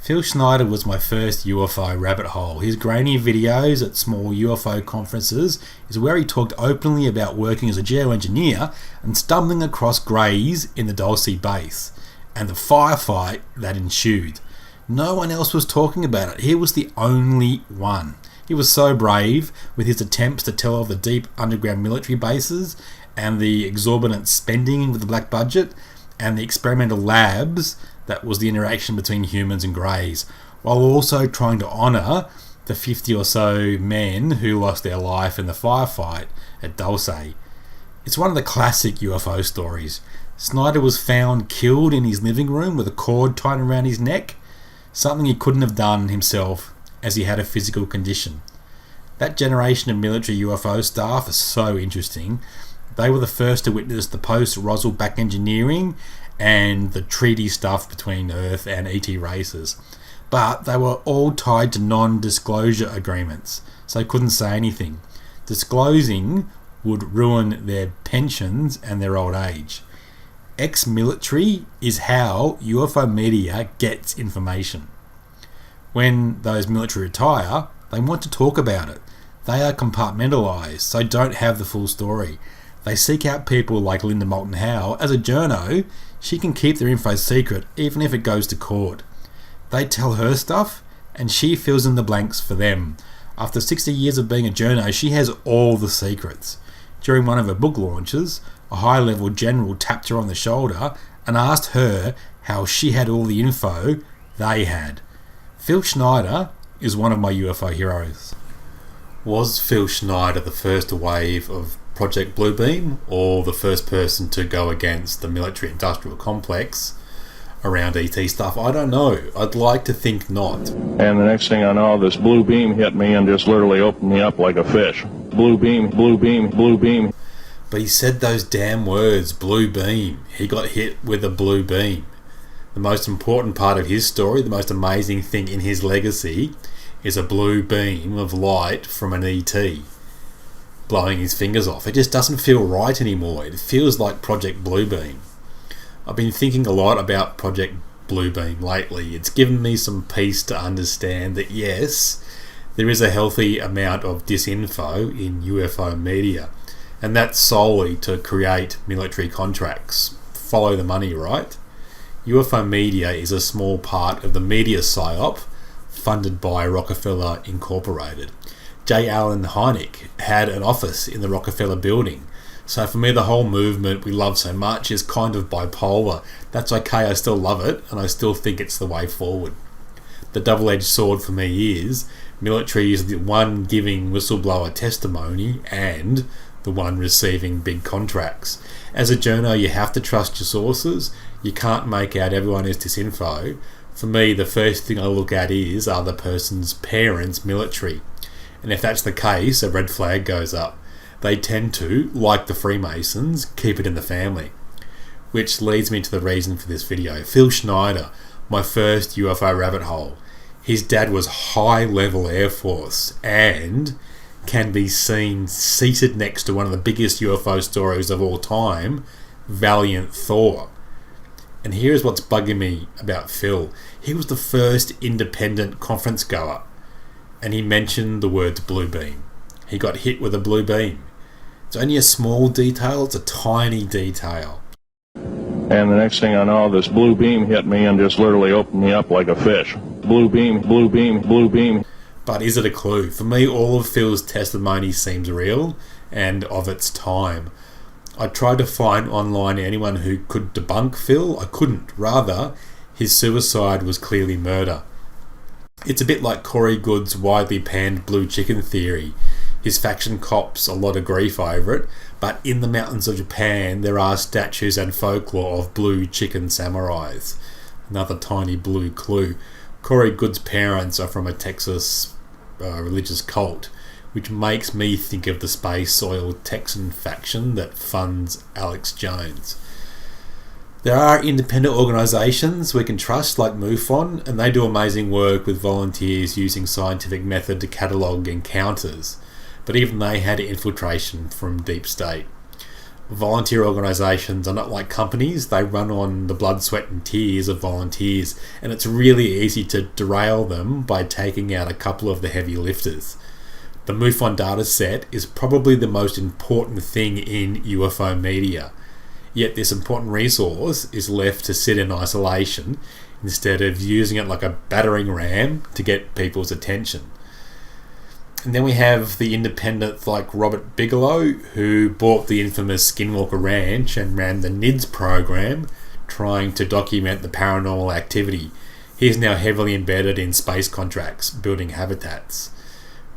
Phil Schneider was my first UFO rabbit hole. His grainy videos at small UFO conferences is where he talked openly about working as a geoengineer and stumbling across greys in the Dulce base, and the firefight that ensued. No one else was talking about it. He was the only one. He was so brave with his attempts to tell of the deep underground military bases and the exorbitant spending with the black budget and the experimental labs that was the interaction between humans and greys, while also trying to honour the 50 or so men who lost their life in the firefight at Dulce. It's one of the classic UFO stories. Schneider was found killed in his living room with a cord tied around his neck, something he couldn't have done himself as he had a physical condition. That generation of military UFO staff is so interesting. They were the first to witness the post-Roswell back engineering and the treaty stuff between Earth and ET races. But they were all tied to non-disclosure agreements, so they couldn't say anything. Disclosing would ruin their pensions and their old age. Ex-military is how UFO media gets information. When those military retire, they want to talk about it. They are compartmentalised, so don't have the full story. They seek out people like Linda Moulton Howe. As a journo, she can keep their info secret even if it goes to court. They tell her stuff and she fills in the blanks for them. After 60 years of being a journo, she has all the secrets. During one of her book launches, a high-level general tapped her on the shoulder and asked her how she had all the info they had. Phil Schneider is one of my UFO heroes. Was Phil Schneider the first wave of Project Bluebeam, or the first person to go against the military-industrial complex around ET stuff? I don't know. I'd like to think not. And the next thing I know, this blue beam hit me and just literally opened me up like a fish. Blue beam, blue beam, blue beam. But he said those damn words, blue beam. He got hit with a blue beam. The most important part of his story, the most amazing thing in his legacy, is a blue beam of light from an ET blowing his fingers off. It just doesn't feel right anymore. It feels like Project Bluebeam. I've been thinking a lot about Project Bluebeam lately. It's given me some peace to understand that yes, there is a healthy amount of disinfo in UFO media, and that's solely to create military contracts. Follow the money, right? UFO media is a small part of the media psyop funded by Rockefeller Incorporated. J. Allen Hynek had an office in the Rockefeller building. So for me, the whole movement we love so much is kind of bipolar. That's okay, I still love it, and I still think it's the way forward. The double-edged sword for me is military is the one giving whistleblower testimony and the one receiving big contracts. As a journo, you have to trust your sources. You can't make out everyone is disinfo. For me, the first thing I look at is, are the person's parents military? And if that's the case, a red flag goes up. They tend to, like the Freemasons, keep it in the family. Which leads me to the reason for this video. Phil Schneider, my first UFO rabbit hole. His dad was high-level Air Force and can be seen seated next to one of the biggest UFO stories of all time, Valiant Thor. And here's what's bugging me about Phil. He was the first independent conference goer, and he mentioned the words blue beam. He got hit with a blue beam. It's only a small detail, it's a tiny detail. And the next thing I know, this blue beam hit me and just literally opened me up like a fish. Blue beam, blue beam, blue beam. But is it a clue? For me, all of Phil's testimony seems real and of its time. I tried to find online anyone who could debunk Phil. I couldn't. Rather, his suicide was clearly murder. It's a bit like Corey Goode's widely panned blue chicken theory. His faction cops a lot of grief over it, but in the mountains of Japan there are statues and folklore of blue chicken samurais. Another tiny blue clue. Corey Goode's parents are from a Texas religious cult, which makes me think of the space oil Texan faction that funds Alex Jones. There are independent organisations we can trust like MUFON, and they do amazing work with volunteers using scientific method to catalogue encounters, but even they had infiltration from deep state. volunteer organisations are not like companies. They run on the blood, sweat and tears of volunteers, and it's really easy to derail them by taking out a couple of the heavy lifters. The MUFON data set is probably the most important thing in UFO media, yet this important resource is left to sit in isolation instead of using it like a battering ram to get people's attention. And then we have the independents like Robert Bigelow, who bought the infamous Skinwalker Ranch and ran the NIDS program, trying to document the paranormal activity. He's now heavily embedded in space contracts, building habitats.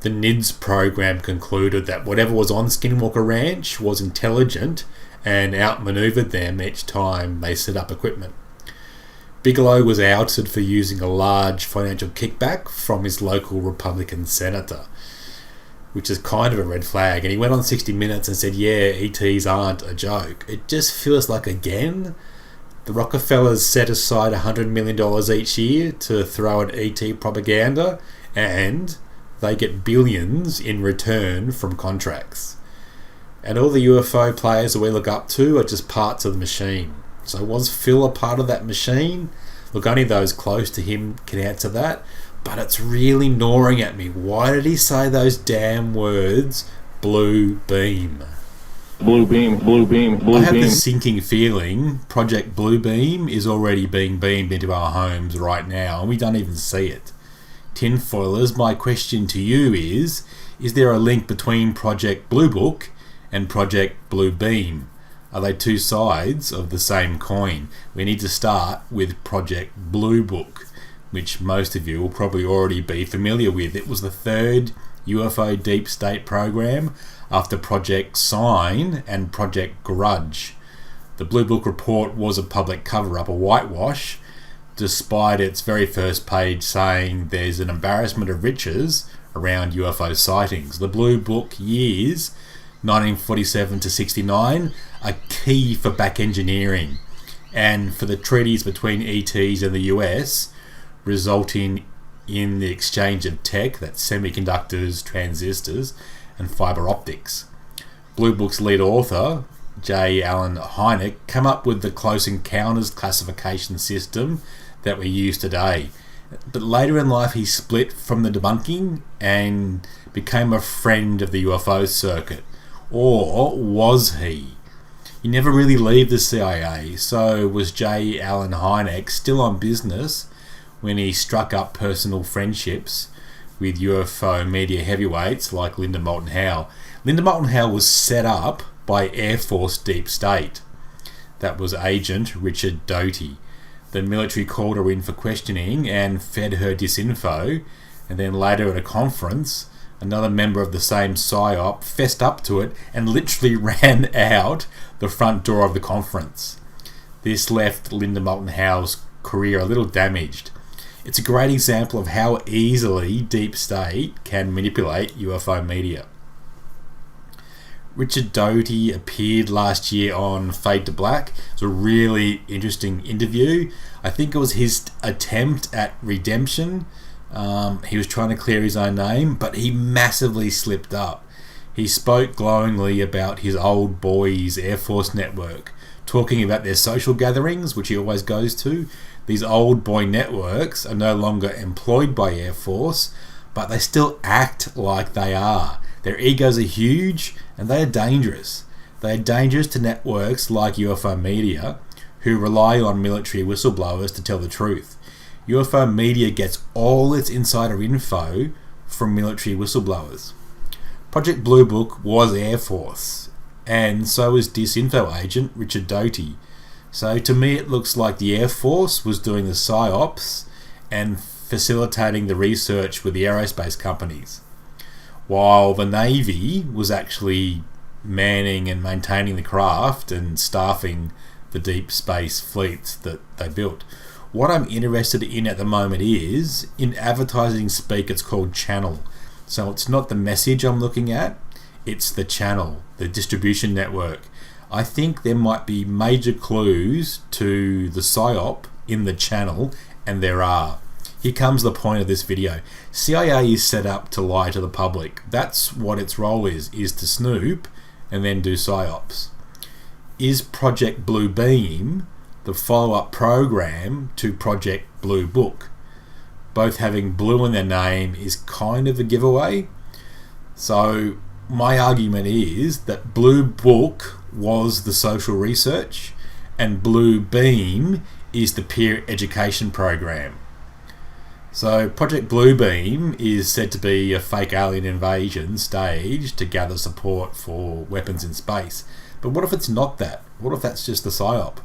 The NIDS program concluded that whatever was on Skinwalker Ranch was intelligent and outmaneuvered them each time they set up equipment. Bigelow was outed for using a large financial kickback from his local Republican senator, which is kind of a red flag. And he went on 60 Minutes and said, yeah, ETs aren't a joke. It just feels like, again, the Rockefellers set aside $100 million each year to throw at ET propaganda, and they get billions in return from contracts. And all the UFO players that we look up to are just parts of the machine. So was Phil a part of that machine? Look, only those close to him can answer that. But it's really gnawing at me. Why did he say those damn words, blue beam? Blue beam, blue beam, blue beam. I have this sinking feeling Project Blue Beam is already being beamed into our homes right now, and we don't even see it. Tinfoilers, my question to you is there a link between Project Blue Book and Project Blue Beam? Are they two sides of the same coin? We need to start with Project Blue Book, which most of you will probably already be familiar with. It was the third UFO deep state program after Project Sign and Project Grudge. The Blue Book report was a public cover-up, a whitewash, despite its very first page saying there's an embarrassment of riches around UFO sightings. The Blue Book years 1947 to 69 are key for back engineering and for the treaties between ETs and the US, resulting in the exchange of tech, that's semiconductors, transistors, and fiber optics. Blue Book's lead author, J. Allen Hynek, came up with the Close Encounters classification system that we use today. But later in life he split from the debunking and became a friend of the UFO circuit. Or was he? He never really left the CIA, so was J. Allen Hynek still on business when he struck up personal friendships with UFO media heavyweights like Linda Moulton Howe. Linda Moulton Howe was set up by Air Force Deep State. That was Agent Richard Doty. The military called her in for questioning and fed her disinfo, and then later at a conference, another member of the same PSYOP fessed up to it and literally ran out the front door of the conference. This left Linda Moulton Howe's career a little damaged. It's a great example of how easily Deep State can manipulate UFO media. Richard Doty appeared last year on Fade to Black. It's a really interesting interview. I think it was his attempt at redemption. He was trying to clear his own name, but he massively slipped up. He spoke glowingly about his old boys' Air Force network, talking about their social gatherings, which he always goes to. These old boy networks are no longer employed by Air Force, but they still act like they are. Their egos are huge and they are dangerous. They are dangerous to networks like UFO media, who rely on military whistleblowers to tell the truth. UFO media gets all its insider info from military whistleblowers. Project Blue Book was Air Force, and so is disinfo agent Richard Doty. So to me it looks like the Air Force was doing the PSYOPs and facilitating the research with the aerospace companies, while the Navy was actually manning and maintaining the craft and staffing the deep space fleets that they built. What I'm interested in at the moment is, in advertising speak, it's called channel. So it's not the message I'm looking at, it's the channel, the distribution network. I think there might be major clues to the PSYOP in the channel, and there are. Here comes the point of this video. CIA is set up to lie to the public. That's what its role is to snoop and then do PSYOPs. is Project Blue Beam the follow-up program to Project Blue Book? Both having blue in their name is kind of a giveaway. So my argument is that Blue Book was the social research and Blue Beam is the peer education program. So Project Blue Beam is said to be a fake alien invasion staged to gather support for weapons in space. But what if it's not that? What if that's just the PSYOP?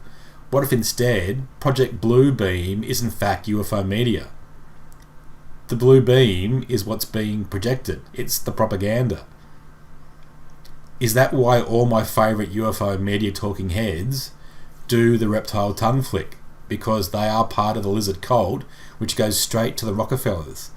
What if instead Project Blue Beam is in fact UFO media? The blue beam is what's being projected. It's the propaganda. Is that why all my favourite UFO media talking heads do the reptile tongue flick? Because they are part of the lizard cult, which goes straight to the Rockefellers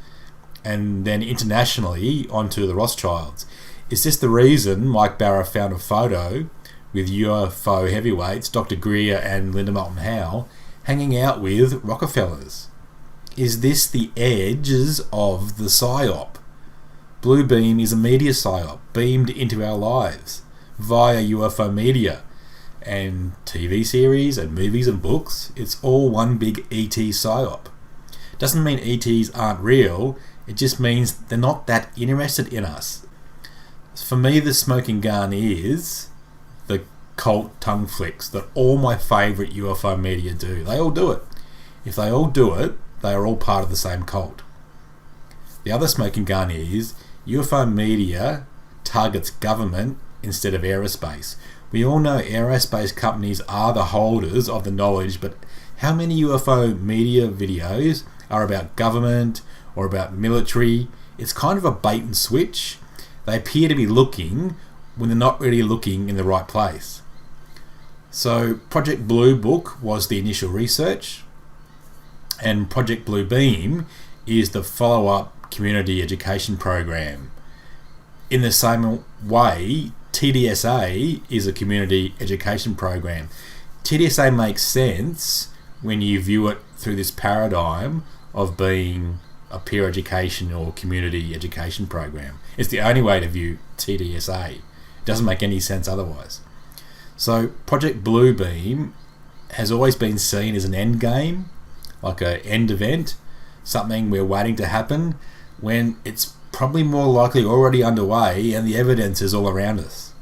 and then internationally onto the Rothschilds. Is this the reason Mike Barra found a photo with UFO heavyweights Dr. Greer and Linda Moulton Howe hanging out with Rockefellers? Is this the edges of the PSYOP? Blue Beam is a media PSYOP beamed into our lives via UFO media and TV series and movies and books. It's all one big ET PSYOP. Doesn't mean ETs aren't real, it just means they're not that interested in us. For me, the smoking gun is the cult tongue flicks that all my favourite UFO media do. They all do it. If they all do it, they are all part of the same cult. The other smoking gun is UFO media targets government instead of aerospace. We all know aerospace companies are the holders of the knowledge, but how many UFO media videos are about government or about military? It's kind of a bait and switch. They appear to be looking when they're not really looking in the right place. So Project Blue Book was the initial research, and Project Blue Beam is the follow-up community education program. In the same way, TDSA is a community education program. TDSA makes sense when you view it through this paradigm of being a peer education or community education program. It's the only way to view TDSA. It doesn't make any sense otherwise. So Project Blue Beam has always been seen as an end game, like an end event, something we're waiting to happen, when it's probably more likely already underway and the evidence is all around us.